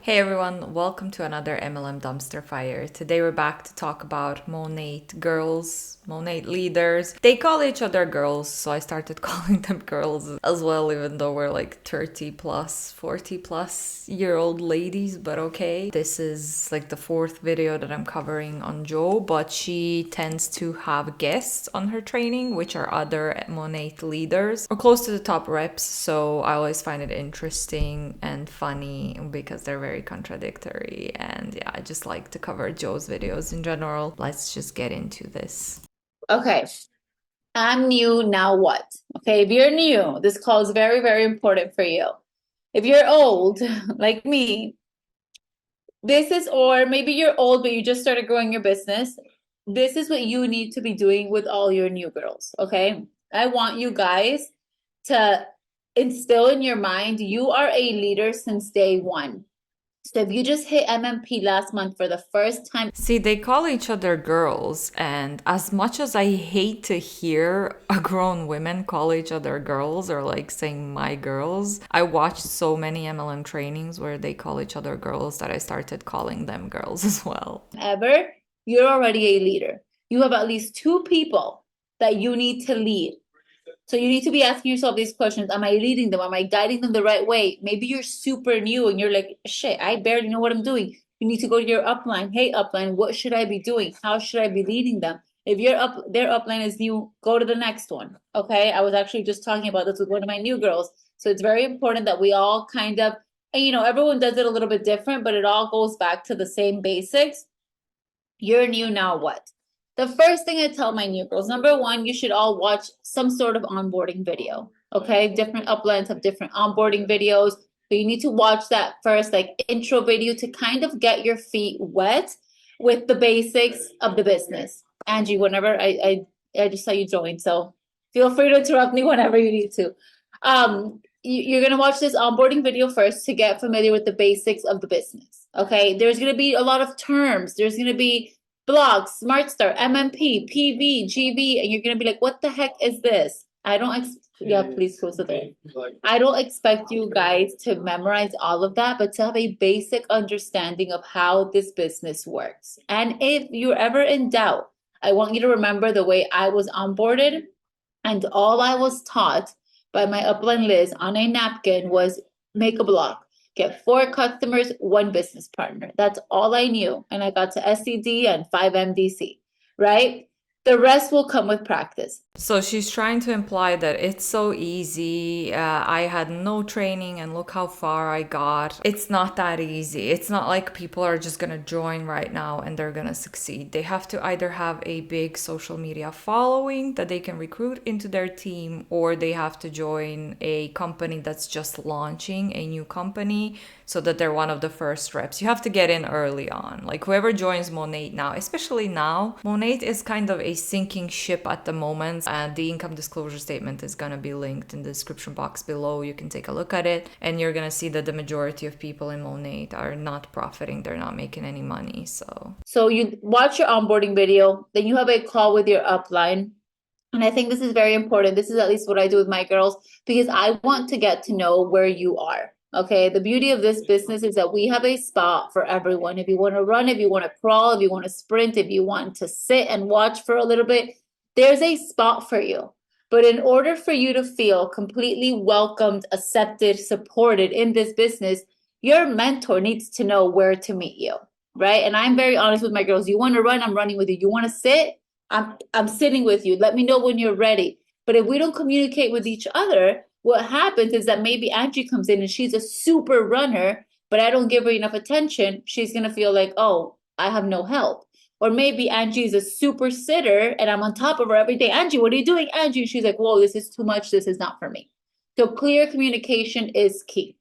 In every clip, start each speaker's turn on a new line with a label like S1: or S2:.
S1: Hey everyone, welcome to another MLM Dumpster Fire. Today we're back to talk about Monat girls, Monat leaders. They call each other girls, so I started calling them girls as well, even though we're like 30 plus, 40 plus year old ladies, but okay. This is like the fourth video that I'm covering on Jo, but she tends to have guests on her training, which are other Monat leaders or close to the top reps, so I always find it interesting and funny because they're very contradictory. And yeah, I just like to cover Jo's videos in general. Let's just get into this.
S2: Okay, I'm new, now what? Okay, if you're new, this call is very, very important for you. If you're old, like me, or maybe you're old, but you just started growing your business, this is what you need to be doing with all your new girls, okay? I want you guys to instill in your mind you are a leader since day one. So if you just hit MMP last month for the first time,
S1: See, they call each other girls, and as much as I hate to hear a grown women call each other girls or like saying my girls, I watched so many MLM trainings where they call each other girls that I started calling them girls as well.
S2: ever, you're already a leader. You have at least two people that you need to lead. So you need to be asking yourself these questions. Am I leading them? Am I guiding them the right way? Maybe you're super new and you're like, shit, I barely know what I'm doing. You need to go to your upline. Hey, upline, what should I be doing? How should I be leading them? If their upline is new, go to the next one. Okay. I was actually just talking about this with one of my new girls. So it's very important that we all kind of, and everyone does it a little bit different, but it all goes back to the same basics. You're new, now what? The first thing I tell my new girls, number one, you should all watch some sort of onboarding video. Okay. Different uplines have different onboarding videos. But you need to watch that first, like intro video to kind of get your feet wet with the basics of the business. Angie, whenever I just saw you join, so feel free to interrupt me whenever you need to. You're gonna watch this onboarding video first to get familiar with the basics of the business. Okay, there's gonna be a lot of terms. There's gonna be blocks, Smart Start, MMP, PV, GB, and you're gonna be like, "What the heck is this?" Yeah, please close the door. I don't expect you guys to memorize all of that, but to have a basic understanding of how this business works. And if you're ever in doubt, I want you to remember the way I was onboarded, and all I was taught by my upline Liz on a napkin was make a block, get 4 customers, 1 business partner. That's all I knew. And I got to SCD and 5 MDC, right? The rest will come with practice.
S1: So she's trying to imply that it's so easy. I had no training and look how far I got. It's not that easy. It's not like people are just going to join right now and they're going to succeed. They have to either have a big social media following that they can recruit into their team, or they have to join a company that's just launching a new company so that they're one of the first reps. You have to get in early on. Like whoever joins Monat now, especially now, Monat is kind of a sinking ship at the moment. And the income disclosure statement is going to be linked in the description box below. You can take a look at it and you're going to see that the majority of people in Monat are not profiting. They're not making any money.
S2: So you watch your onboarding video, then you have a call with your upline. And I think this is very important. This is at least what I do with my girls because I want to get to know where you are. Okay. The beauty of this business is that we have a spot for everyone. If you want to run, if you want to crawl, if you want to sprint, if you want to sit and watch for a little bit, there's a spot for you. But in order for you to feel completely welcomed, accepted, supported in this business, your mentor needs to know where to meet you. Right. And I'm very honest with my girls. You want to run, I'm running with you. You want to sit, I'm sitting with you. Let me know when you're ready. But if we don't communicate with each other, what happens is that maybe Angie comes in and she's a super runner, but I don't give her enough attention. She's gonna feel like, oh, I have no help. Or maybe Angie's a super sitter and I'm on top of her every day. Angie, what are you doing? Angie, she's like, whoa, this is too much. This is not for me. So clear communication is key.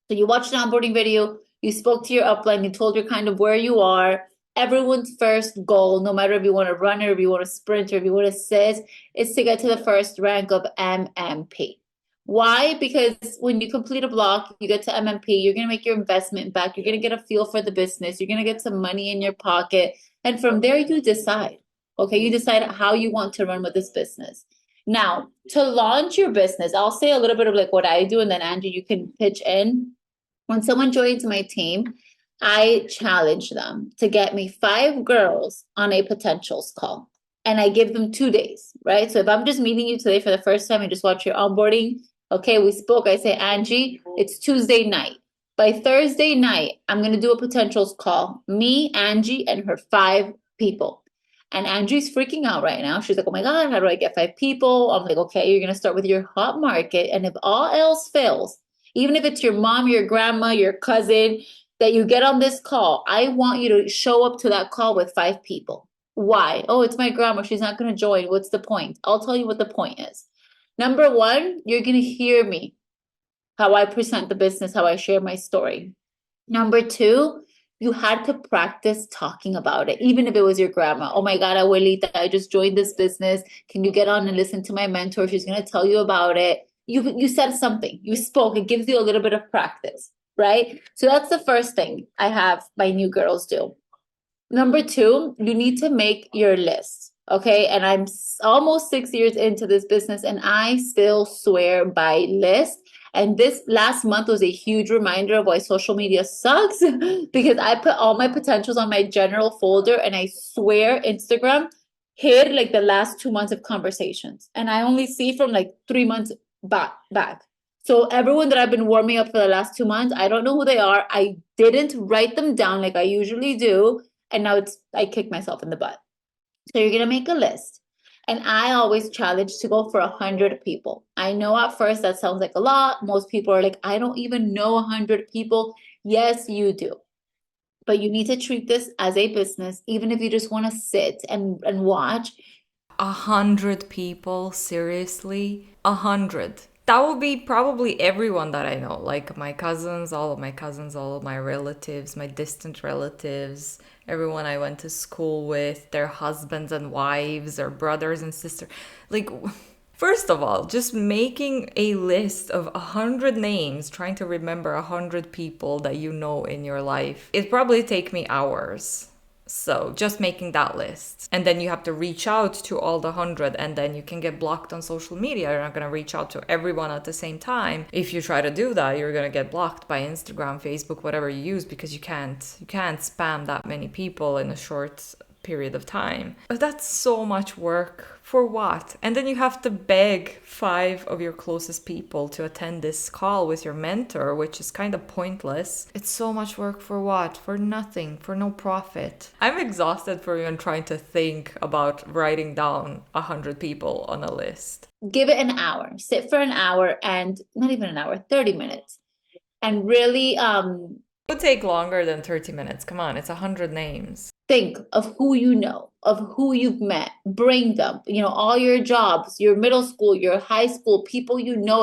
S2: So you watched an onboarding video, you spoke to your upline, you told her kind of where you are. Everyone's first goal, no matter if you want to run or if you want to sprint or if you want to sit, is to get to the first rank of MMP. Why? Because when you complete a block, you get to MMP, you're going to make your investment back. You're going to get a feel for the business. You're going to get some money in your pocket. And from there, you decide. Okay, you decide how you want to run with this business. Now, to launch your business, I'll say a little bit of like what I do, and then Angie, you can pitch in. When someone joins my team, I challenge them to get me 5 girls on a potentials call. And I give them 2 days, right? So if I'm just meeting you today for the first time and just watch your onboarding, okay, we spoke. I say, Angie, it's Tuesday night. By Thursday night, I'm going to do a potentials call. Me, Angie, and her 5 people. And Angie's freaking out right now. She's like, oh my God, how do I get 5 people? I'm like, okay, you're going to start with your hot market. And if all else fails, even if it's your mom, your grandma, your cousin, that you get on this call, I want you to show up to that call with 5 people. Why? Oh, it's my grandma. She's not going to join. What's the point? I'll tell you what the point is. Number one, you're going to hear me, how I present the business, how I share my story. Number two, you had to practice talking about it, even if it was your grandma. Oh my God, abuelita, I just joined this business. Can you get on and listen to my mentor? She's going to tell you about it. You said something, you spoke. It gives you a little bit of practice, right? So that's the first thing I have my new girls do. Number two, you need to make your list. Okay. And I'm almost 6 years into this business and I still swear by list. And this last month was a huge reminder of why social media sucks because I put all my potentials on my general folder and I swear Instagram hid like the last 2 months of conversations. And I only see from like 3 months back. So everyone that I've been warming up for the last 2 months, I don't know who they are. I didn't write them down like I usually do. And now I kick myself in the butt. So you're gonna make a list. And I always challenge to go for 100 people. I know at first that sounds like a lot. Most people are like, I don't even know 100 people. Yes, you do. But you need to treat this as a business, even if you just want to sit and watch.
S1: 100 people, seriously? 100. That would be probably everyone that I know, like my cousins, all of my relatives, my distant relatives, everyone I went to school with, their husbands and wives, or brothers and sisters. Like, first of all, just making a list of 100 names, trying to remember 100 people that you know in your life, it probably take me hours. So just making that list. And then you have to reach out to all the 100, and then you can get blocked on social media. You're not going to reach out to everyone at the same time. If you try to do that, you're going to get blocked by Instagram, Facebook, whatever you use, because you can't spam that many people in a short period of time. But that's so much work for what? And then you have to beg 5 of your closest people to attend this call with your mentor, which is kind of pointless. It's so much work for what? For nothing, for no profit. I'm exhausted for even trying to think about writing down 100 people on a list.
S2: Give it an hour. Sit for an hour and not even an hour, 30 minutes. And really
S1: It would take longer than 30 minutes. Come on, it's 100 names.
S2: think of who you know, of who you've met, bring them, all your jobs, your middle school, your high school, people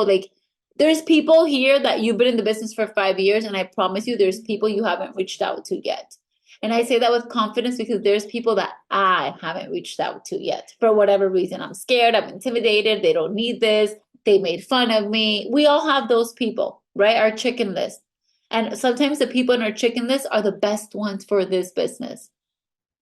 S2: like there's people here that you've been in the business for 5 years, and I promise you there's people you haven't reached out to yet. And I say that with confidence because there's people that I haven't reached out to yet for whatever reason. I'm scared, I'm intimidated, they don't need this, they made fun of me. We all have those people, right? Our chicken list. And sometimes the people in our chicken list are the best ones for this business.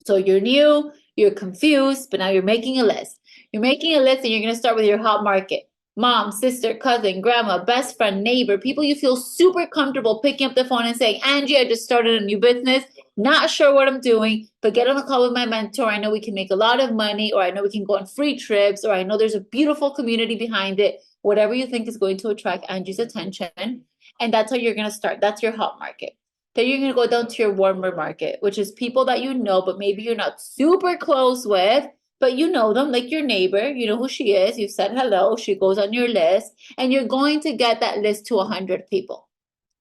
S2: So you're new, you're confused, but now you're making a list. You're making a list and you're going to start with your hot market. Mom, sister, cousin, grandma, best friend, neighbor, people you feel super comfortable picking up the phone and saying, Angie, I just started a new business, not sure what I'm doing, but get on a call with my mentor. I know we can make a lot of money, or I know we can go on free trips, or I know there's a beautiful community behind it. Whatever you think is going to attract Angie's attention. And that's how you're going to start. That's your hot market. Then you're going to go down to your warmer market, which is people that you know, but maybe you're not super close with, but you know them, like your neighbor. You know who she is. You've said hello. She goes on your list, and you're going to get that list to 100 people.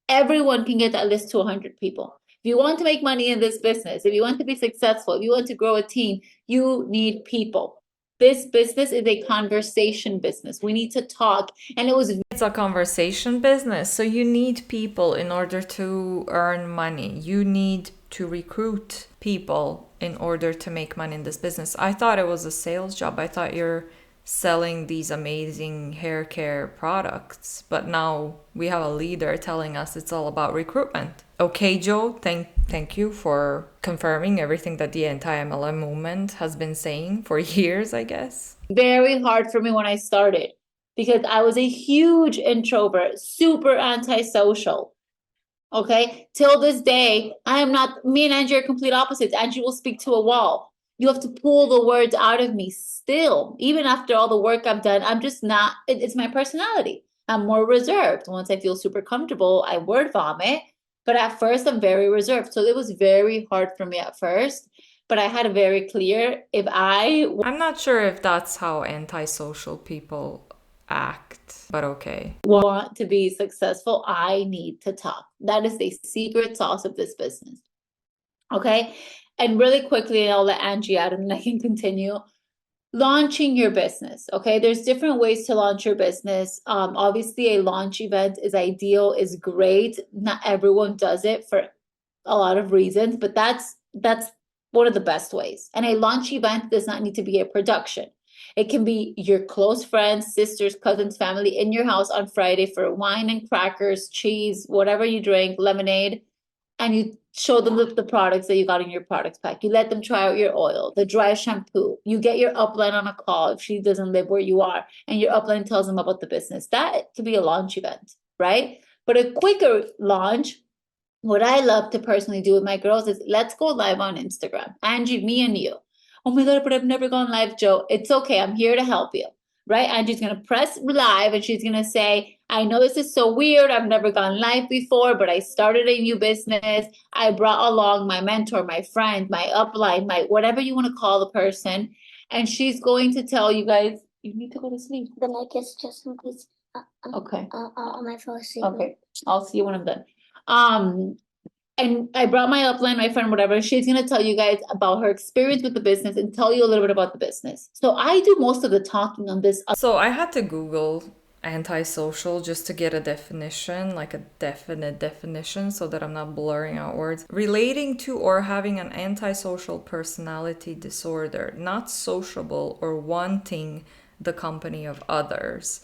S2: Everyone can get that list to 100 people. If you want to make money in this business, if you want to be successful, if you want to grow a team, you need people. This business is a conversation business. We need to talk. And
S1: It's a conversation business. So you need people in order to earn money. You need to recruit people in order to make money in this business. I thought it was a sales job. I thought you're selling these amazing hair care products, but now we have a leader telling us it's all about recruitment. Okay, Joe, thank you for confirming everything that the anti-MLM movement has been saying for years, I guess.
S2: Very hard for me when I started because I was a huge introvert, super antisocial. Okay. Till this day, I am not, me and Angie are complete opposites. Angie will speak to a wall. You have to pull the words out of me still. Even after all the work I've done, I'm just not, it's my personality. I'm more reserved. Once I feel super comfortable, I word vomit. But at first, I'm very reserved. So it was very hard for me at first. But I had a very clear, if I
S1: I'm not sure if that's how antisocial people act, but okay.
S2: want to be successful, I need to talk. That is the secret sauce of this business. Okay. And really quickly, and I'll let Angie out and then I can continue. Launching your business. Okay. There's different ways to launch your business. Obviously, a launch event is ideal, is great. Not everyone does it for a lot of reasons, but that's one of the best ways. And a launch event does not need to be a production. It can be your close friends, sisters, cousins, family in your house on Friday for wine and crackers, cheese, whatever you drink, lemonade, and you show them the products that you got in your products pack. You let them try out your oil, the dry shampoo. You get your upline on a call if she doesn't live where you are, and your upline tells them about the business. That could be a launch event, right? But a quicker launch, what I love to personally do with my girls is let's go live on Instagram. Angie, me and you. Oh my God, but I've never gone live, Joe. It's okay. I'm here to help you. Right? Angie's going to press live and she's going to say, I know this is so weird. I've never gone live before, but I started a new business. I brought along my mentor, my friend, my upline, my whatever you want to call the person. And she's going to tell you guys, you need to go to sleep.
S3: The mic is just in case.
S2: Okay.
S3: I might fall asleep.
S2: Okay. I'll see you when I'm done. And I brought my upline, my friend, whatever. She's going to tell you guys about her experience with the business and tell you a little bit about the business. So I do most of the talking on this.
S1: So I had to Google antisocial just to get a definition, like a definite definition, so that I'm not blurring out words. Relating to or having an antisocial personality disorder, not sociable or wanting the company of others.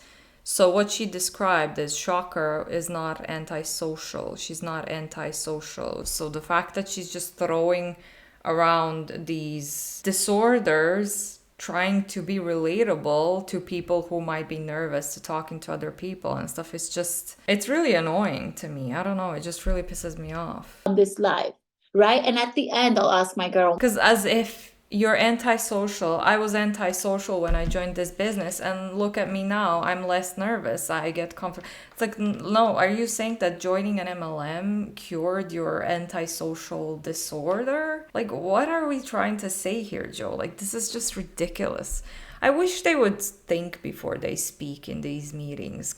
S1: So what she described as shocker is not antisocial. She's not antisocial. So the fact that she's just throwing around these disorders, trying to be relatable to people who might be nervous to talking to other people and stuff, it's really annoying to me. I don't know. It just really pisses me off.
S2: On this live, right? And at the end, I'll ask my girl.
S1: Because as if you're antisocial. I was antisocial when I joined this business, and look at me now. I'm less nervous. I get comfort. It's like, no, are you saying that joining an MLM cured your antisocial disorder? Like, what are we trying to say here, Joe? Like, this is just ridiculous. I wish they would think before they speak in these meetings.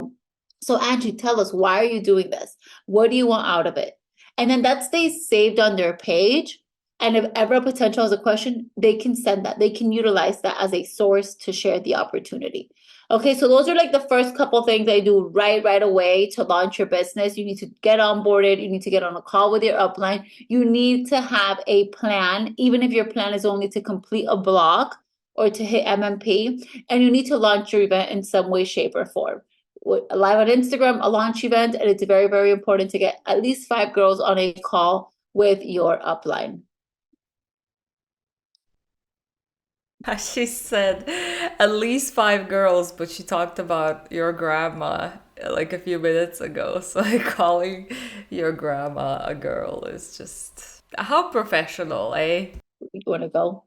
S2: So, Angie, tell us, why are you doing this? What do you want out of it? And then that stays saved on their page. And if ever a potential has a question, they can send that. They can utilize that as a source to share the opportunity. Okay, so those are like the first couple things I do right away to launch your business. You need to get onboarded. You need to get on a call with your upline. You need to have a plan, even if your plan is only to complete a block or to hit MMP. And you need to launch your event in some way, shape, or form. Live on Instagram, a launch event, and it's very important to get at least 5 girls on a call with your upline.
S1: She said at least 5 girls, but she talked about your grandma like a few minutes ago. So like calling your grandma a girl is just how professional, eh?
S2: You want to go?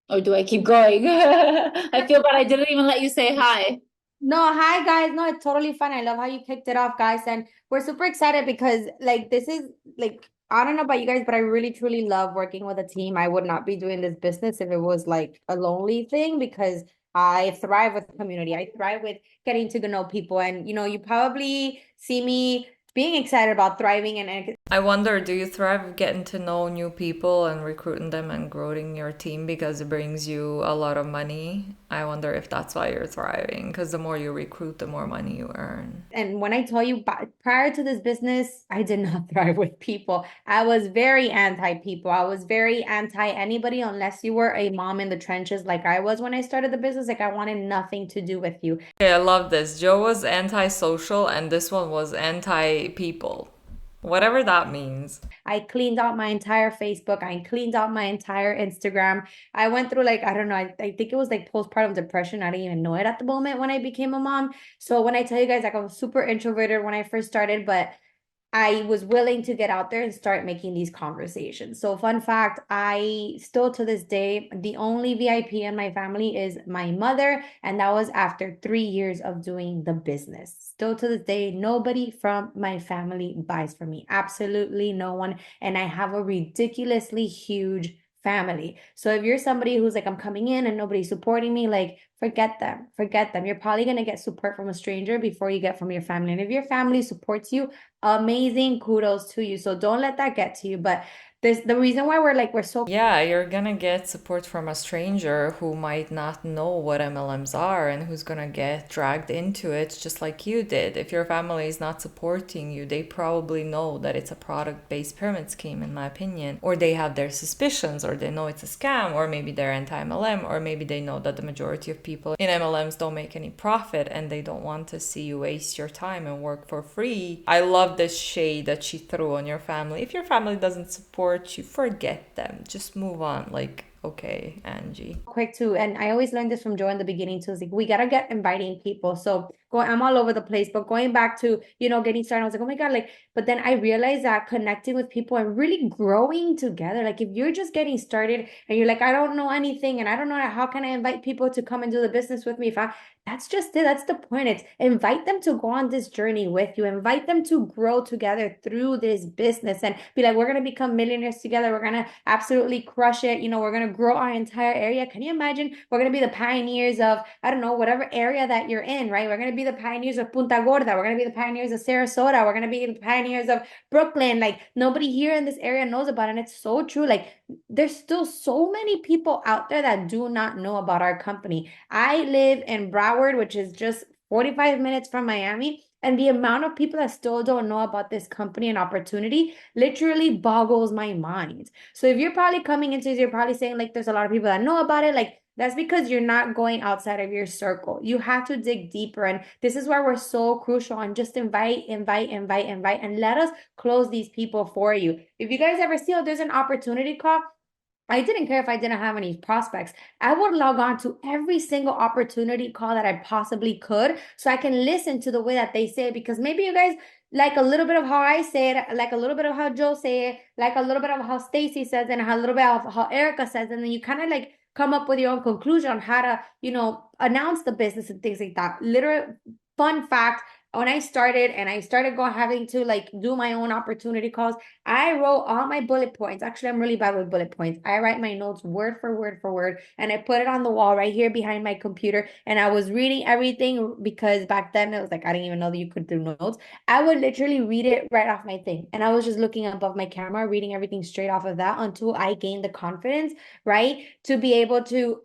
S2: Or do I keep going? I feel bad I didn't even let you say hi.
S3: No, hi guys. No, it's totally fun. I love how you kicked it off, guys. And we're super excited because like this is like I don't know about you guys, but I really truly love working with a team. I would not be doing this business if it was like a lonely thing because I thrive with community. I thrive with getting to know people. And you probably see me being excited about thriving and
S1: I wonder, do you thrive getting to know new people and recruiting them and growing your team because it brings you a lot of money? I wonder if that's why you're thriving, because the more you recruit, the more money you earn.
S3: And when I tell you, prior to this business, I did not thrive with people. I was very anti-people. I was very anti-anybody unless you were a mom in the trenches like I was when I started the business. Like I wanted nothing to do with you.
S1: Okay, I love this. Joe was anti-social and this one was anti-people. Whatever that means.
S3: I cleaned out my entire Facebook. I cleaned out my entire Instagram. I went through like, I don't know, I think it was like postpartum depression. I didn't even know it at the moment when I became a mom. So when I tell you guys, like I was super introverted when I first started, but I was willing to get out there and start making these conversations. So fun fact, I still to this day, the only VIP in my family is my mother. And that was after 3 years of doing the business. Still to this day, nobody from my family buys from me. Absolutely no one. And I have a ridiculously huge family. So if you're somebody who's like, I'm coming in and nobody's supporting me, like forget them, forget them. You're probably going to get support from a stranger before you get from your family. And if your family supports you, amazing, kudos to you. So don't let that get to you. But there's the reason why we're so
S1: Yeah, you're gonna get support from a stranger who might not know what MLMs are and who's gonna get dragged into it just like you did. If your family is not supporting you, they probably know that it's a product-based pyramid scheme, in my opinion, or they have their suspicions, or they know it's a scam, or maybe they're anti-MLM, or maybe they know that the majority of people in MLMs don't make any profit and they don't want to see you waste your time and work for free. I love this shade that she threw on your family. If your family doesn't support you, forget them. Just move on. Like, okay, Angie.
S3: quick too, and I always learned this from Joe in the beginning too. It's like we gotta get inviting people. So I'm all over the place, but going back to getting started, I was like, oh my god, like. But then I realized that connecting with people and really growing together. Like if you're just getting started and you're like, I don't know anything, and I don't know how can I invite people to come and do the business with me. That's just it. That's the point. It's invite them to go on this journey with you. Invite them to grow together through this business and be like, we're gonna become millionaires together. We're gonna absolutely crush it. We're gonna grow our entire area. Can you imagine? We're going to be the pioneers of, I don't know, whatever area that you're in, right? We're going to be the pioneers of Punta Gorda. We're going to be the pioneers of Sarasota. We're going to be the pioneers of Brooklyn. Like nobody here in this area knows about it. And it's so true. Like there's still so many people out there that do not know about our company. I live in Broward, which is just 45 minutes from Miami. And the amount of people that still don't know about this company and opportunity literally boggles my mind. So if you're probably coming into this, you're probably saying like there's a lot of people that know about it. Like that's because you're not going outside of your circle. You have to dig deeper. And this is why we're so crucial and just invite, and let us close these people for you. If you guys ever see, oh, there's an opportunity call, I didn't care if I didn't have any prospects. I would log on to every single opportunity call that I possibly could so I can listen to the way that they say it, because maybe you guys like a little bit of how I say it, like a little bit of how Joe say it, like a little bit of how Stacy says it, and a little bit of how Erica says it, and then you kind of like come up with your own conclusion on how to, announce the business and things like that. Literal fun fact, when I started and I started having to like do my own opportunity calls, I wrote all my bullet points. Actually, I'm really bad with bullet points. I write my notes word for word for word, and I put it on the wall right here behind my computer. And I was reading everything because back then it was like I didn't even know that you could do notes. I would literally read it right off my thing, and I was just looking above my camera, reading everything straight off of that until I gained the confidence, right, to be able to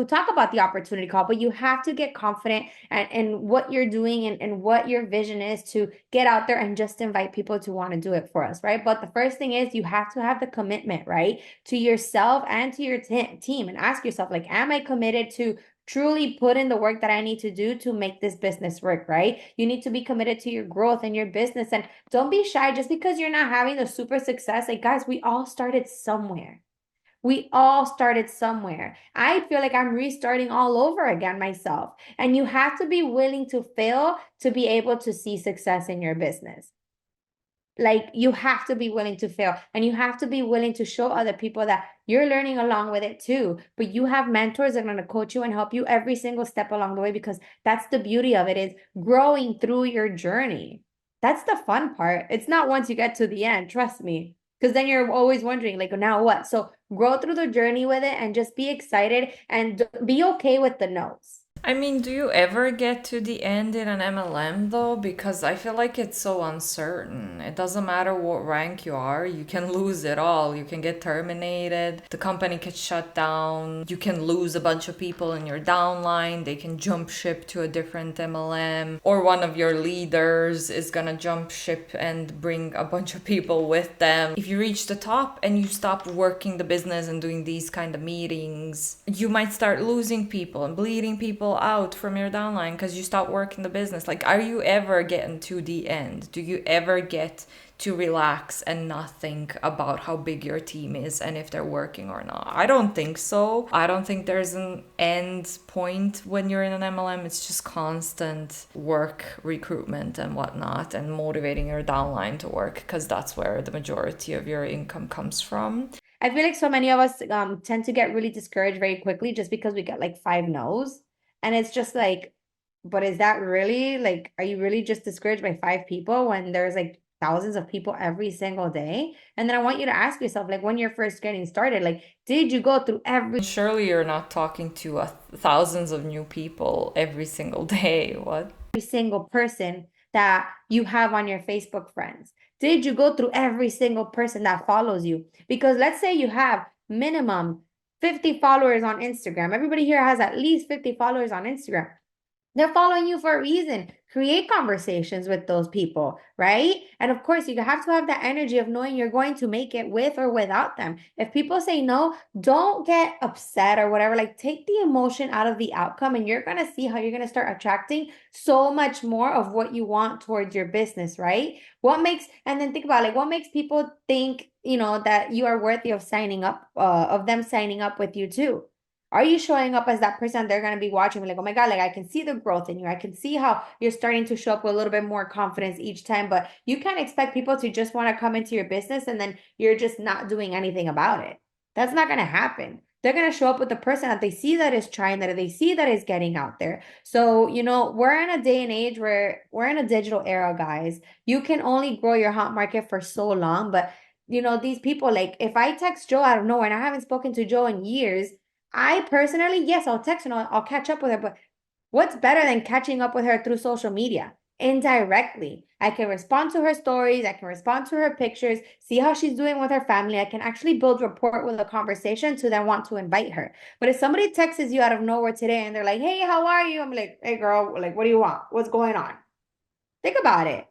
S3: talk about the opportunity call. But you have to get confident and what you're doing and what your vision is to get out there and just invite people to want to do it for us, right? But the first thing is you have to have the commitment, right, to yourself and to your team, and ask yourself, like, am I committed to truly put in the work that I need to do to make this business work, right? You need to be committed to your growth and your business, and don't be shy just because you're not having the super success. Like, guys, we all started somewhere. We all started somewhere. I feel like I'm restarting all over again myself. And you have to be willing to fail to be able to see success in your business. Like you have to be willing to fail, and you have to be willing to show other people that you're learning along with it too. But you have mentors that are going to coach you and help you every single step along the way, because that's the beauty of it, is growing through your journey. That's the fun part. It's not once you get to the end, trust me. Because then you're always wondering, like, now what? So grow through the journey with it and just be excited and be okay with the no's.
S1: I mean, do you ever get to the end in an MLM though? Because I feel like it's so uncertain. It doesn't matter what rank you are, you can lose it all. You can get terminated, the company gets shut down, you can lose a bunch of people in your downline, they can jump ship to a different MLM, or one of your leaders is gonna jump ship and bring a bunch of people with them. If you reach the top and you stop working the business and doing these kind of meetings, you might start losing people and bleeding people people out from your downline because you stop working the business? Like, are you ever getting to the end? Do you ever get to relax and not think about how big your team is and if they're working or not? I don't think so. I don't think there's an end point when you're in an MLM. It's just constant work, recruitment and whatnot, and motivating your downline to work, because that's where the majority of your income comes from.
S3: I feel like so many of us tend to get really discouraged very quickly just because we get like 5 no's. And it's just like, but is that really like, are you really just discouraged by 5 people when there's like thousands of people every single day? And then I want you to ask yourself, like, when you're first getting started, like, did you go through
S1: Surely you're not talking to thousands of new people every single day. What?
S3: single person that you have on your Facebook friends? Did you go through every single person that follows you? Because let's say you have minimum 50 followers on Instagram. Everybody here has at least 50 followers on Instagram. They're following you for a reason. Create conversations with those people, right? And of course, you have to have that energy of knowing you're going to make it with or without them. If people say no, don't get upset or whatever. Like, take the emotion out of the outcome, and you're going to see how you're going to start attracting so much more of what you want towards your business, right? And then think about, like, what makes people think, that you are worthy of signing up, of them signing up with you too? Are you showing up as that person they're going to be watching, like, oh my God, like, I can see the growth in you. I can see how you're starting to show up with a little bit more confidence each time. But you can't expect people to just want to come into your business and then you're just not doing anything about it. That's not going to happen. They're going to show up with the person that they see that is trying, that they see that is getting out there. So, we're in a day and age where we're in a digital era, guys. You can only grow your hot market for so long. But, these people, like, if I text Joe out of nowhere and I haven't spoken to Joe in years, I personally, yes, I'll text her and I'll catch up with her, but what's better than catching up with her through social media? Indirectly. I can respond to her stories, I can respond to her pictures, see how she's doing with her family. I can actually build rapport with a conversation to then want to invite her. But if somebody texts you out of nowhere today and they're like, hey, how are you? I'm like, hey girl, like, what do you want? What's going on? Think about it.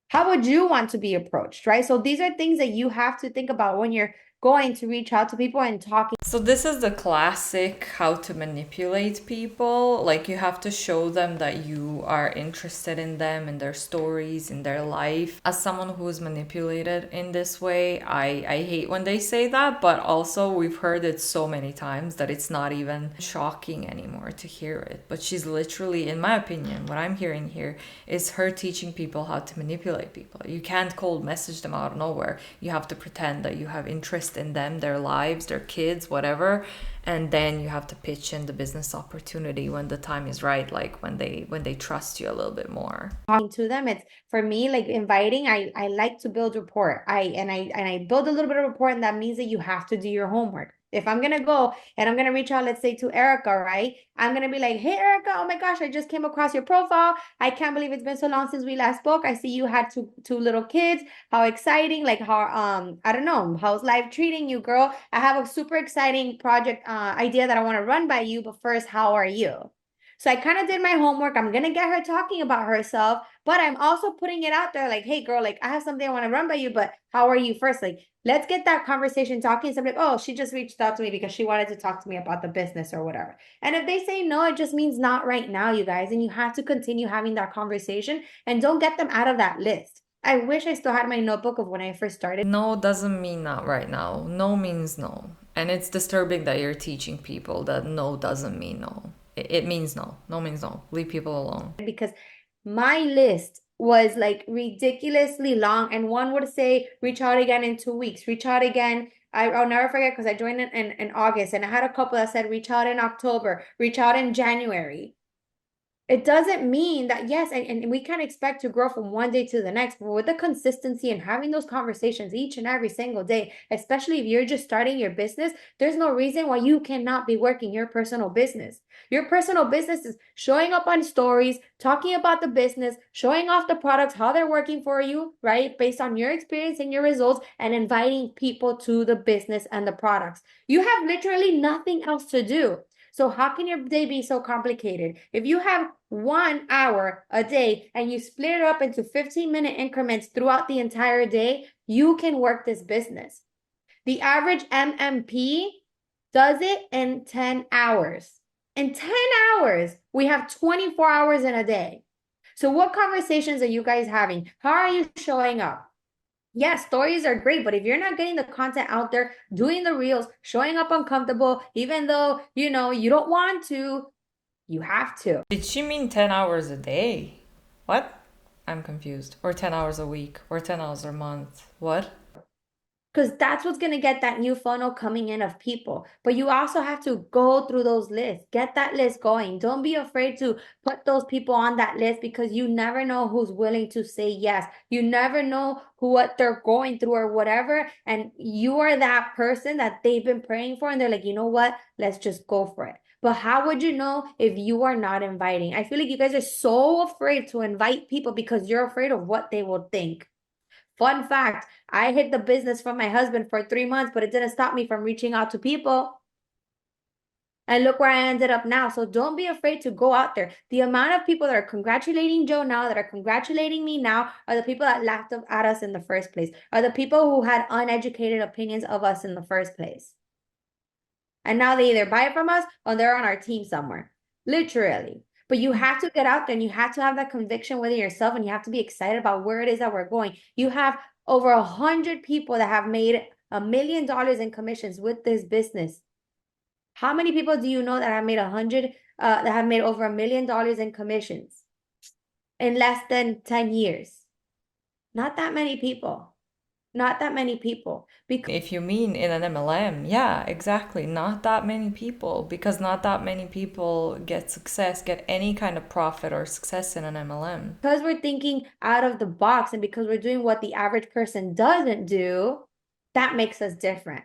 S3: How would you want to be approached, right? So these are things that you have to think about when you're going to reach out to people and talking.
S1: So this is the classic how to manipulate people. Like, you have to show them that you are interested in them, in their stories, in their life. As someone who's manipulated in this way, I hate when they say that, but also we've heard it so many times that it's not even shocking anymore to hear it. But she's literally, in my opinion, what I'm hearing here is her teaching people how to manipulate people. You can't cold message them out of nowhere. You have to pretend that you have interest in them, their lives, their kids, whatever, and then you have to pitch in the business opportunity when the time is right, like when they trust you a little bit more.
S3: Talking to them, it's, for me, like, inviting. I like to build rapport. I build a little bit of rapport, and that means that you have to do your homework. If I'm gonna go and I'm gonna reach out, let's say to Erica, right? I'm gonna be like, hey Erica, oh my gosh, I just came across your profile. I can't believe it's been so long since we last spoke. I see you had two little kids. How exciting! Like, how I don't know, how's life treating you, girl? I have a super exciting project idea that I want to run by you, but first, how are you? So I kind of did my homework. I'm gonna get her talking about herself, but I'm also putting it out there like, hey girl, like, I have something I want to run by you, but how are you first? Like, let's get that conversation talking. So I'm like, oh, she just reached out to me because she wanted to talk to me about the business or whatever. And if they say no, it just means not right now, you guys. And you have to continue having that conversation and don't get them out of that list. I wish I still had my notebook of when I first started.
S1: No doesn't mean not right now. No means no. And it's disturbing that you're teaching people that no doesn't mean no. It means no. No means no. Leave people alone.
S3: Because my list was like ridiculously long, and one would say reach out again in 2 weeks, reach out again. I'll never forget, because I joined in August, and I had a couple that said reach out in October, reach out in January. It doesn't mean that, yes, and we can't expect to grow from one day to the next, but with the consistency and having those conversations each and every single day, especially if you're just starting your business, there's no reason why you cannot be working your personal business. Your personal business is showing up on stories, talking about the business, showing off the products, how they're working for you, right? Based on your experience and your results, and inviting people to the business and the products. You have literally nothing else to do. So how can your day be so complicated? If you have 1 hour a day and you split it up into 15-minute increments throughout the entire day, you can work this business. The average MMP does it in 10 hours. In 10 hours, we have 24 hours in a day. So what conversations are you guys having? How are you showing up? Yeah, stories are great, but if you're not getting the content out there, doing the reels, showing up uncomfortable, even though, you know, you don't want to, you have to.
S1: Did she mean 10 hours a day? What? I'm confused. Or 10 hours a week, or 10 hours a month. What?
S3: Because that's what's going to get that new funnel coming in of people. But you also have to go through those lists, get that list going. Don't be afraid to put those people on that list, because you never know who's willing to say yes. You never know what they're going through or whatever. And you are that person that they've been praying for. And they're like, you know what? Let's just go for it. But how would you know if you are not inviting? I feel like you guys are so afraid to invite people because you're afraid of what they will think. Fun fact, I hid the business from my husband for 3 months, but it didn't stop me from reaching out to people. And look where I ended up now. So don't be afraid to go out there. The amount of people that are congratulating Joe now, that are congratulating me now, are the people that laughed at us in the first place, are the people who had uneducated opinions of us in the first place. And now they either buy it from us or they're on our team somewhere. Literally. But you have to get out there and you have to have that conviction within yourself, and you have to be excited about where it is that we're going. You have over 100 people that have made $1 million in commissions with this business. How many people do you know that have made that have made over $1 million in commissions in less than 10 years? Not that many people. Not that many people. Because
S1: If you mean in an MLM, yeah, exactly. Not that many people, because not that many people get success, get any kind of profit or success in an MLM.
S3: we're thinking out of the box, and because we're doing what the average person doesn't do, that makes us different.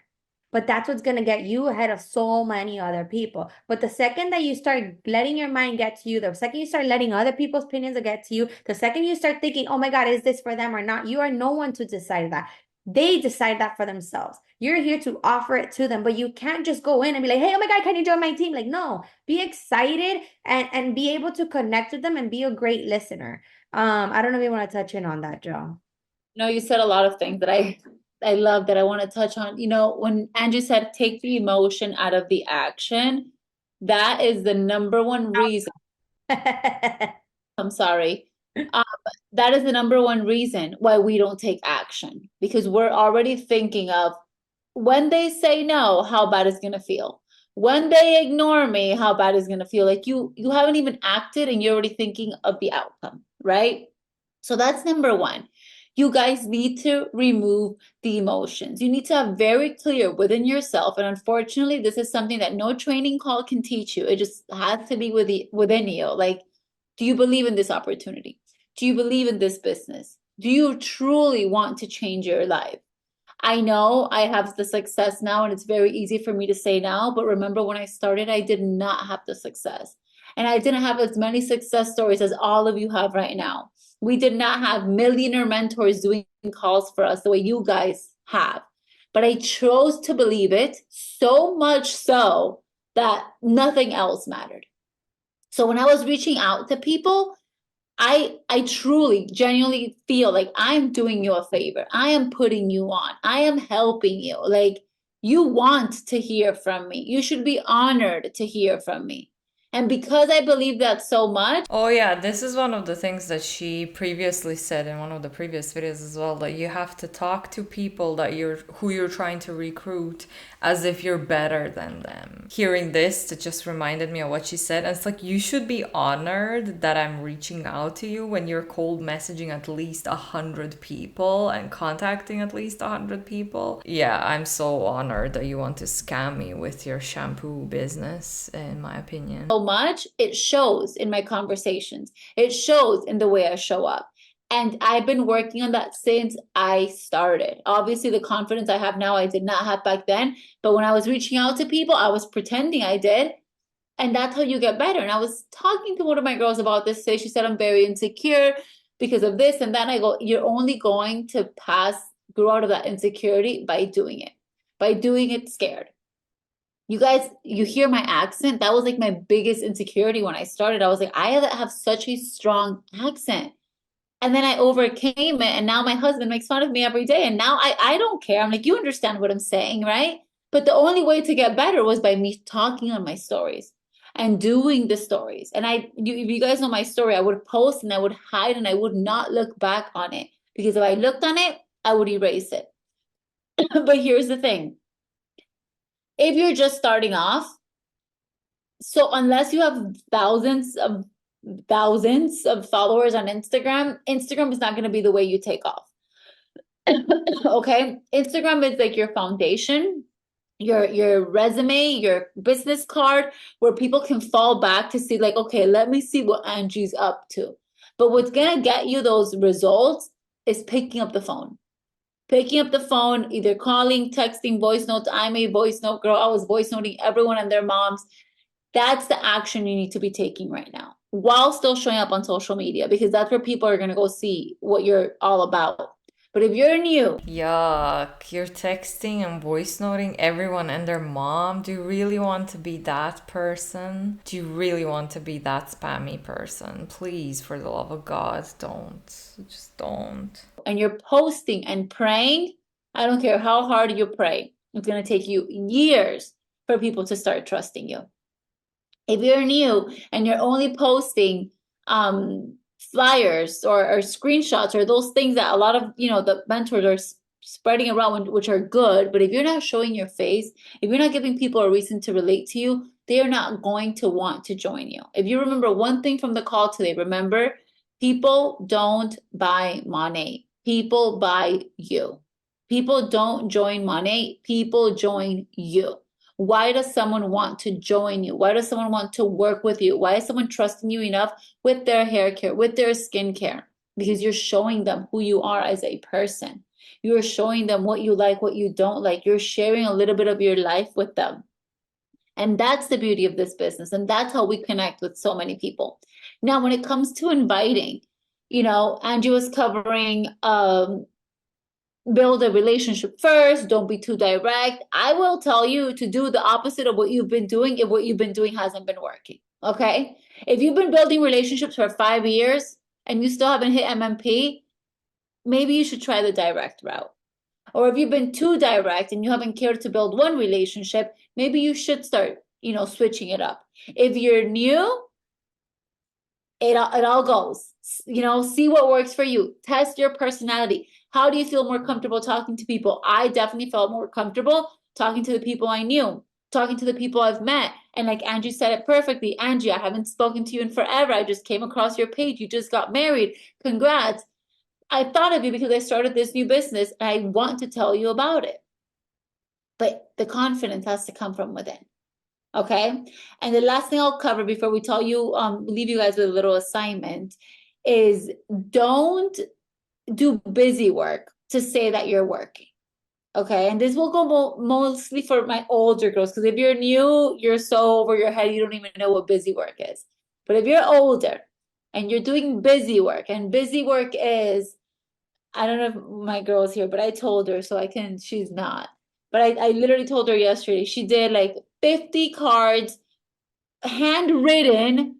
S3: But that's what's going to get you ahead of so many other people. But the second that you start letting your mind get to you, the second you start letting other people's opinions get to you, the second you start thinking, oh my God, is this for them or not? You are no one to decide that. They decide that for themselves. You're here to offer it to them, but you can't just go in and be like, hey, oh my God, can you join my team? Like, no, be excited and be able to connect with them and be a great listener. I don't know if you want to touch in on that, Joe.
S2: No, you said a lot of things that I love that I want to touch on. You know, when Andrew said take the emotion out of the action, that is the number one reason. I'm sorry. That is the number one reason why we don't take action, because we're already thinking of when they say no, how bad it's gonna feel. When they ignore me, how bad it's gonna feel. Like you haven't even acted and you're already thinking of the outcome, right? So that's number one. You guys need to remove the emotions. You need to have very clear within yourself. And unfortunately, this is something that no training call can teach you. It just has to be within you. Like, do you believe in this opportunity? Do you believe in this business? Do you truly want to change your life? I know I have the success now and it's very easy for me to say now, but remember when I started, I did not have the success. And I didn't have as many success stories as all of you have right now. We did not have millionaire mentors doing calls for us the way you guys have. But I chose to believe it so much so that nothing else mattered. So when I was reaching out to people, I truly, genuinely feel like I'm doing you a favor. I am putting you on. I am helping you. Like, you want to hear from me. You should be honored to hear from me. And because I believe that so much.
S1: Oh yeah, this is one of the things that she previously said in one of the previous videos as well, that you have to talk to people who you're trying to recruit as if you're better than them. Hearing this, it just reminded me of what she said. And it's like, you should be honored that I'm reaching out to you when you're cold messaging at least 100 people and contacting at least 100 people. Yeah, I'm so honored that you want to scam me with your shampoo business, in my opinion.
S2: So much, it shows in my conversations. It shows in the way I show up. And I've been working on that since I started. Obviously, the confidence I have now, I did not have back then. But when I was reaching out to people, I was pretending I did. And that's how you get better. And I was talking to one of my girls about this today. She said, I'm very insecure because of this. And then I go, you're only going to grow out of that insecurity by doing it scared. You guys, you hear my accent? That was like my biggest insecurity when I started. I was like, I have such a strong accent. And then I overcame it. And now my husband makes fun of me every day. And now I don't care. I'm like, you understand what I'm saying, right? But the only way to get better was by me talking on my stories. and doing the stories. And if you guys know my story, I would post and I would hide and I would not look back on it, because if I looked on it, I would erase it. But here's the thing. If you're just starting off, so unless you have thousands of followers on Instagram, Instagram is not going to be the way you take off. Okay? Instagram is like your foundation, your resume, your business card, where people can fall back to see, like, okay, let me see what Angie's up to. But what's going to get you those results is picking up the phone. Picking up the phone, either calling, texting, voice notes. I'm a voice note girl. I was voice noting everyone and their moms. That's the action you need to be taking right now, while still showing up on social media, because that's where people are going to go see what you're all about. But if you're new,
S1: Yuck, you're texting and voice noting everyone and their mom. Do you really want to be that person? Do you really want to be that spammy person? Please, for the love of God, don't. Just don't.
S2: and you're posting and praying, I don't care how hard you pray, it's going to take you years for people to start trusting you. If you're new and you're only posting flyers or screenshots or those things that a lot of the mentors are spreading around, which are good, but if you're not showing your face, if you're not giving people a reason to relate to you, they are not going to want to join you. If you remember one thing from the call today, remember, people don't buy Monat. People buy you. People don't join Monat. People join you. Why does someone want to join you? Why does someone want to work with you? Why is someone trusting you enough with their hair care, with their skin care? Because you're showing them who you are as a person. You're showing them what you like, what you don't like. You're sharing a little bit of your life with them. And that's the beauty of this business. And that's how we connect with so many people. Now, when it comes to inviting, Angie was covering build a relationship first. Don't be too direct. I will tell you to do the opposite of what you've been doing if what you've been doing hasn't been working. Okay? If you've been building relationships for 5 years and you still haven't hit MMP, maybe you should try the direct route. Or if you've been too direct and you haven't cared to build one relationship, maybe you should start, switching it up. If you're new, it all goes. See what works for you. Test your personality. How do you feel more comfortable talking to people? I definitely felt more comfortable talking to the people I knew, talking to the people I've met. And like Angie said it perfectly. Angie, I haven't spoken to you in forever. I just came across your page. You just got married. Congrats. I thought of you because I started this new business and I want to tell you about it. But the confidence has to come from within. Okay. And the last thing I'll cover before we tell you, leave you guys with a little assignment, is don't do busy work to say that you're working. Okay. And this will go mostly for my older girls, because if you're new, you're so over your head, you don't even know what busy work is. But if you're older and you're doing busy work, and busy work is, I don't know if my girl's here, but I told her, so she's not. But I literally told her yesterday, she did like 50 cards handwritten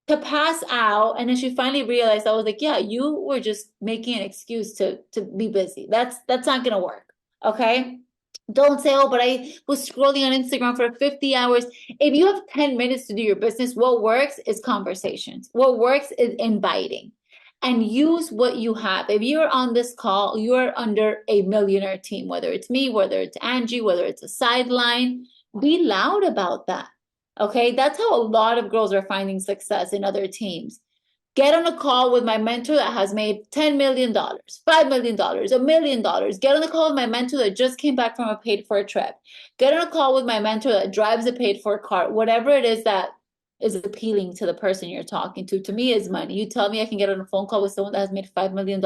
S2: to pass out. And then she finally realized, I was like, yeah, you were just making an excuse to be busy. That's not going to work. Okay. Don't say, oh, but I was scrolling on Instagram for 50 hours. If you have 10 minutes to do your business, what works is conversations. What works is inviting. And use what you have. If you're on this call, you're under a millionaire team, whether it's me, whether it's Angie, whether it's a sideline, be loud about that. Okay, that's how a lot of girls are finding success in other teams. Get on a call with my mentor that has made $10 million, $5 million, $1 million. Get on a call with my mentor that just came back from a paid for trip. Get on a call with my mentor that drives a paid for car. Whatever it is that is appealing to the person you're talking to. To me, is money. You tell me I can get on a phone call with someone that has made $5 million,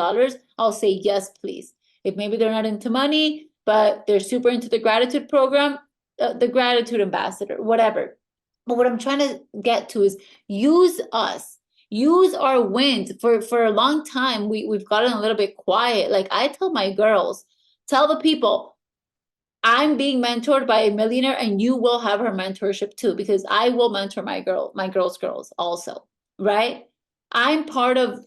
S2: I'll say yes, please. If maybe they're not into money, but they're super into the gratitude program, the gratitude ambassador, whatever. But what I'm trying to get to is use us. Use our wins. For a long time, we've gotten a little bit quiet. Like I tell my girls, tell the people, I'm being mentored by a millionaire and you will have her mentorship too, because I will mentor my girls also, right? I'm part of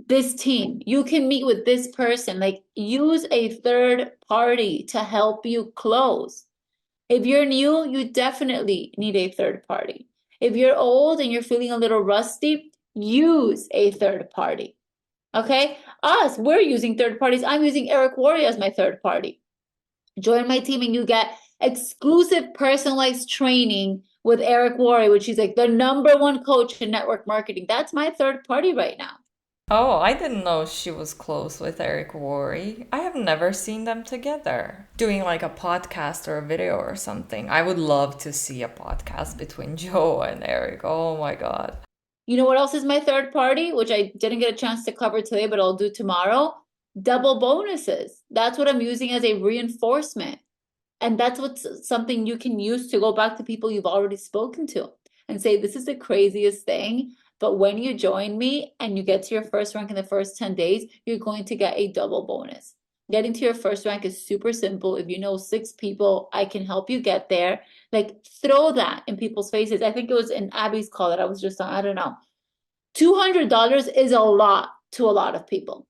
S2: this team. You can meet with this person. Like use a third party to help you close. If you're new, you definitely need a third party. If you're old and you're feeling a little rusty, use a third party. Okay? We're using third parties. I'm using Eric Warrior as my third party. Join my team and you get exclusive personalized training with Eric Warrior, which is like the #1 coach in network marketing. That's my third party right now.
S1: Oh, I didn't know she was close with Eric Worre. I have never seen them together doing like a podcast or a video or something. I would love to see a podcast between Joe and Eric. Oh my God.
S2: You know what else is my third party, which I didn't get a chance to cover today, but I'll do tomorrow? Double bonuses. That's what I'm using as a reinforcement. And that's what's something you can use to go back to people you've already spoken to and say, this is the craziest thing. But when you join me and you get to your first rank in the first 10 days, you're going to get a double bonus. Getting to your first rank is super simple. If you know 6 people, I can help you get there. Like, throw that in people's faces. I think it was in Abby's call that I was just on, I don't know. $200 is a lot to a lot of people.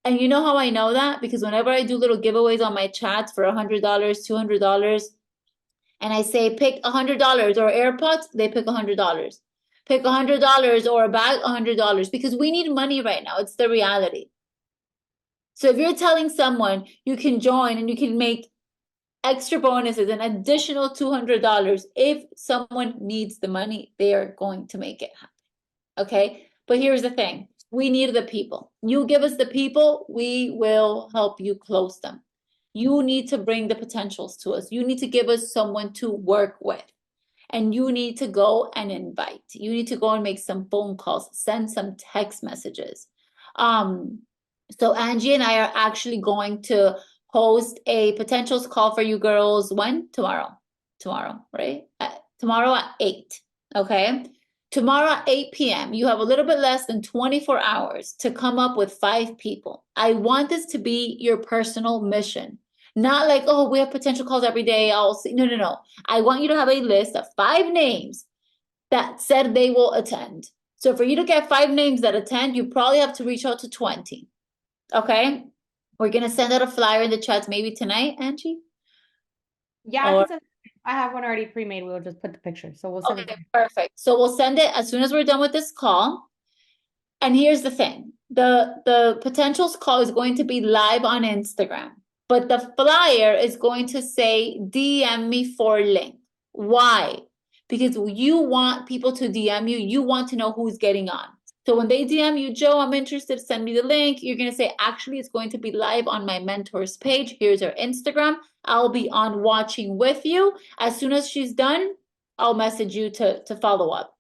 S2: And you know how I know that? Because whenever I do little giveaways on my chats for $100, $200, and I say pick $100 or AirPods, they pick $100. Pick $100 or a bag, $100, because we need money right now. It's the reality. So if you're telling someone you can join and you can make extra bonuses, an additional $200, if someone needs the money, they are going to make it happen. Okay? But here's the thing. We need the people. You give us the people, we will help you close them. You need to bring the potentials to us. You need to give us someone to work with. And you need to go and invite. You need to go and make some phone calls, send some text messages. So Angie and I are actually going to host a potentials call for you girls. When? Tomorrow, right? Tomorrow at 8. Okay. Tomorrow at 8 p.m., you have a little bit less than 24 hours to come up with 5 people. I want this to be your personal mission. Not like, oh, we have potential calls every day. I'll see. No. I want you to have a list of 5 names that said they will attend. So for you to get 5 names that attend, you probably have to reach out to 20. Okay? We're going to send out a flyer in the chats maybe tonight, Angie?
S3: Yeah, I have one already pre-made. We'll just put the picture. So we'll send it.
S2: Perfect. So we'll send it as soon as we're done with this call. And here's the thing. The potentials call is going to be live on Instagram. But the flyer is going to say, DM me for link. Why? Because you want people to DM you. You want to know who's getting on. So when they DM you, Joe, I'm interested, send me the link. You're going to say, actually, it's going to be live on my mentor's page. Here's her Instagram. I'll be on watching with you. As soon as she's done, I'll message you to follow up.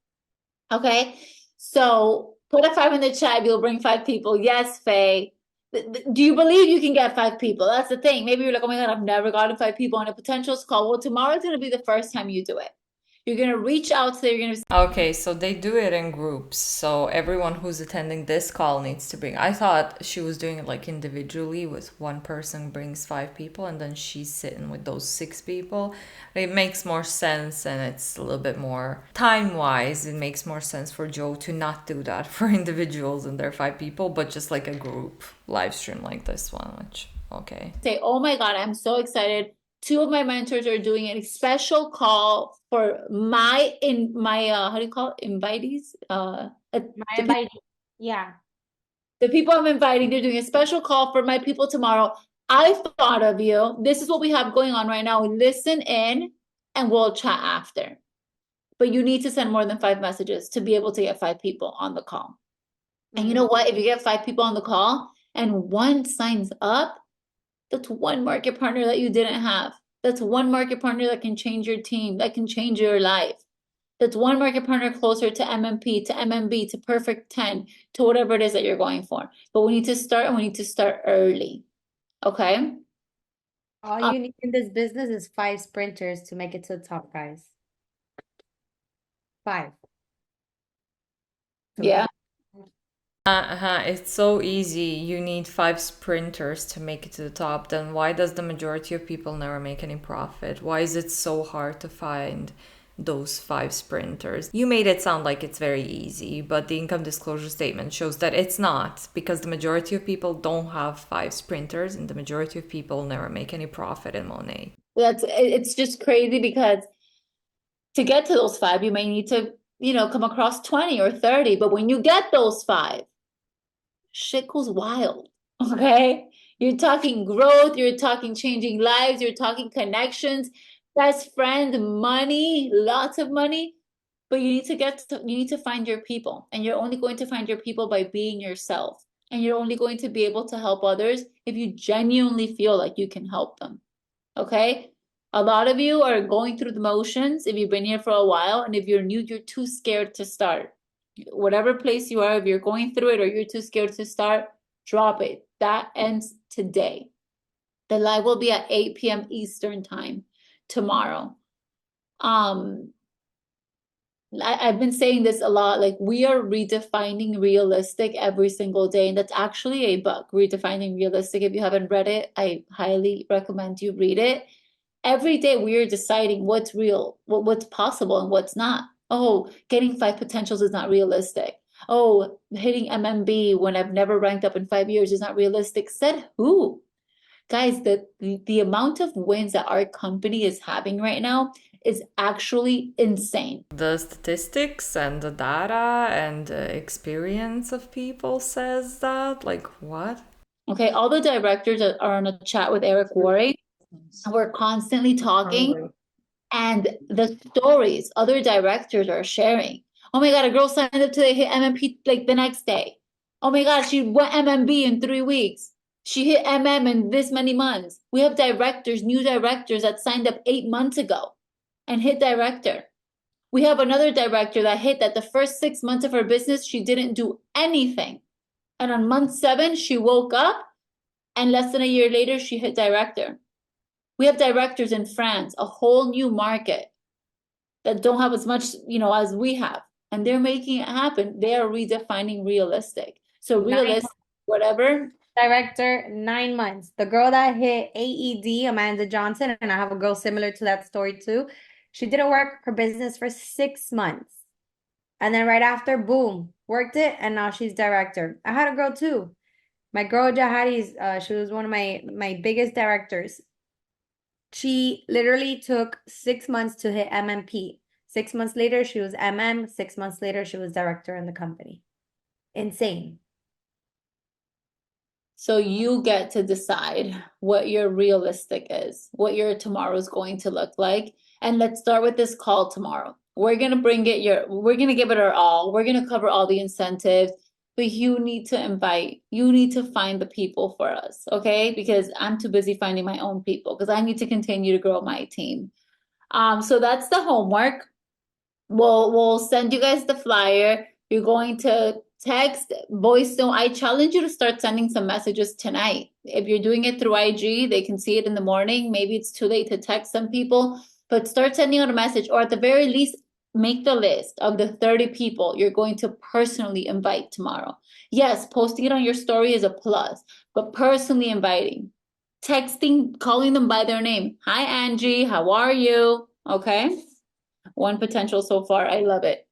S2: Okay? So put a 5 in the chat. You'll bring 5 people. Yes, Faye. Do you believe you can get 5 people? That's the thing. Maybe you're like, oh my God, I've never gotten 5 people on a potentials call. Well, tomorrow's going to be the first time you do it. You're going to reach out to you're going to.
S1: Okay, so they do it in groups. So everyone who's attending this call needs to bring. I thought she was doing it like individually with one person brings 5 people and then she's sitting with those 6 people. It makes more sense and it's a little bit more time-wise. It makes more sense for Joe to not do that for individuals and their 5 people, but just like a group live stream like this one, which, okay.
S2: Say, oh my God, I'm so excited. 2 of my mentors are doing a special call for my how do you call it? Invitees?
S3: My invitees. Yeah.
S2: The people I'm inviting, they're doing a special call for my people tomorrow. I thought of you. This is what we have going on right now. Listen in and we'll chat after. But you need to send more than 5 messages to be able to get 5 people on the call. And you know what? If you get 5 people on the call and 1 signs up, that's 1 market partner that you didn't have. That's 1 market partner that can change your team, that can change your life. That's 1 market partner closer to MMP, to MMB, to perfect 10, to whatever it is that you're going for. But we need to start and we need to start early. Okay?
S3: All you need in this business is 5 sprinters to make it to the top, guys. 5.
S2: Yeah.
S1: It's so easy. You need 5 sprinters to make it to the top. Then why does the majority of people never make any profit? Why is it so hard to find those 5 sprinters? You made it sound like it's very easy, but the income disclosure statement shows that it's not, because the majority of people don't have 5 sprinters and the majority of people never make any profit in Monat.
S2: It's just crazy because To get to those 5, you may need to, come across 20 or 30. But when you get those 5, shit goes wild. Okay. You're talking growth, you're talking changing lives, you're talking connections, best friend, money, lots of money. But you need to find your people. And you're only going to find your people by being yourself. And you're only going to be able to help others if you genuinely feel like you can help them. Okay? A lot of you are going through the motions if you've been here for a while, and if you're new, you're too scared to start. Whatever place you are, if you're going through it or you're too scared to start, drop it. That ends today. The live will be at 8 p.m. Eastern time tomorrow. I've been saying this a lot, like we are redefining realistic every single day. And that's actually a book, Redefining Realistic. If you haven't read it, I highly recommend you read it. Every day we are deciding what's real, what's possible and what's not. Oh, getting 5 potentials is not realistic. Oh, hitting MMB when I've never ranked up in 5 years is not realistic. Said who? Guys, the amount of wins that our company is having right now is actually insane.
S1: The statistics and the data and the experience of people says that. Like, what?
S2: Okay, all the directors are on a chat with Eric Worre. We're constantly talking, and the stories other directors are sharing. Oh my God, a girl signed up today, hit MMP like the next day. Oh my God, she went MMB in 3 weeks. She hit MM in this many months. We have directors, new directors that signed up 8 months ago and hit director. We have another director that hit that the first 6 months of her business, she didn't do anything. And on month 7, she woke up, and less than a year later, she hit director. We have directors in France, a whole new market that don't have as much, as we have. And they're making it happen. They are redefining realistic. So realistic, whatever.
S3: Director, 9 months. The girl that hit AED, Amanda Johnson, and I have a girl similar to that story too. She didn't work her business for 6 months. And then right after, boom, worked it, and now she's director. I had a girl too. My girl Jahadi's, she was one of my biggest directors. She literally took 6 months to hit MMP. 6 months later, she was MM. 6 months later, she was director in the company. Insane.
S2: So you get to decide what your realistic is, what your tomorrow is going to look like. And let's start with this call tomorrow. We're going to we're going to give it our all. We're going to cover all the incentives, but you need to invite, you need to find the people for us. Okay. Because I'm too busy finding my own people because I need to continue to grow my team. So that's the homework. We'll send you guys the flyer. You're going to text, voice note. I challenge you to start sending some messages tonight. If you're doing it through IG, they can see it in the morning. Maybe it's too late to text some people, but start sending out a message, or at the very least, make the list of the 30 people you're going to personally invite tomorrow. Yes, posting it on your story is a plus, but personally inviting, texting, calling them by their name. Hi, Angie, how are you? Okay. 1 potential so far. I love it.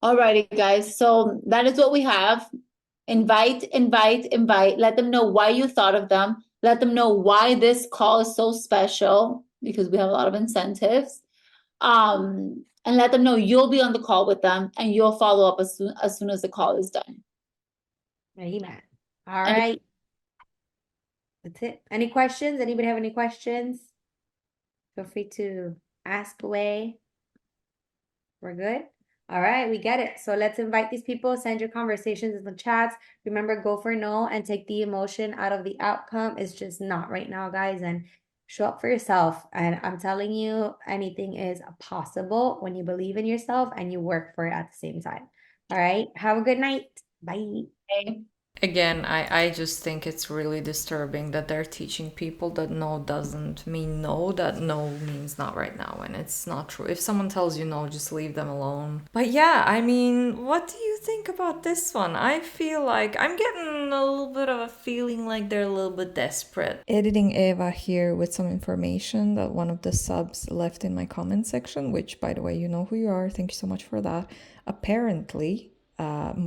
S2: Alrighty, guys. So that is what we have. Invite. Let them know why you thought of them. Let them know why this call is so special, because we have a lot of incentives. And let them know you'll be on the call with them and you'll follow up as soon as the call is done.
S3: Amen. All right. That's it. Any questions? Anybody have any questions? Feel free to ask away. We're good? All right, we get it. So let's invite these people. Send your conversations in the chats. Remember, go for no and take the emotion out of the outcome. It's just not right now, guys. And show up for yourself. And I'm telling you, anything is possible when you believe in yourself and you work for it at the same time. All right. Have a good night. Bye.
S2: Okay.
S1: Again, I just think it's really disturbing that they're teaching people that no doesn't mean no, that no means not right now, and it's not true. If someone tells you no, just leave them alone. But yeah, I mean, what do you think about this one? I feel like I'm getting a little bit of a feeling like they're a little bit desperate. Editing Eva here with some information that one of the subs left in my comment section, which, by the way, you know who you are. Thank you so much for that. Apparently,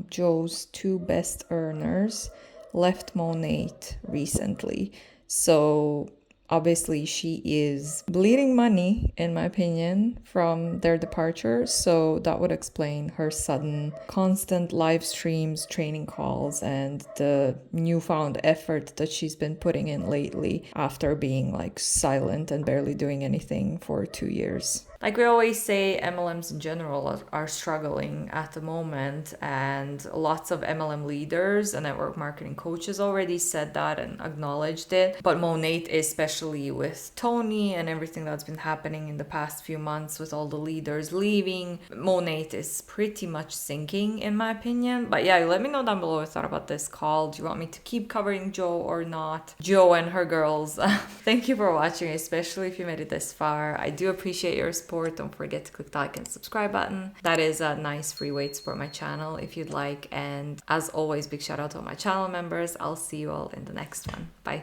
S1: Joe's 2 best earners left Monat recently. So Obviously, she is bleeding money, in my opinion, from their departure. So that would explain her sudden, constant live streams, training calls, and the newfound effort that she's been putting in lately after being like silent and barely doing anything for 2 years. Like we always say, MLMs in general are struggling at the moment, and lots of MLM leaders and network marketing coaches already said that and acknowledged it. But Monat, especially with Tony and everything that's been happening in the past few months with all the leaders leaving, Monat is pretty much sinking, in my opinion. But yeah, let me know down below what you thought about this call. Do you want me to keep covering Joe or not? Joe and her girls. Thank you for watching, especially if you made it this far. I do appreciate your support. Don't forget to click the like and subscribe button. That is a nice free way to support my channel if you'd like. And as always, big shout out to all my channel members. I'll see you all in the next one. Bye.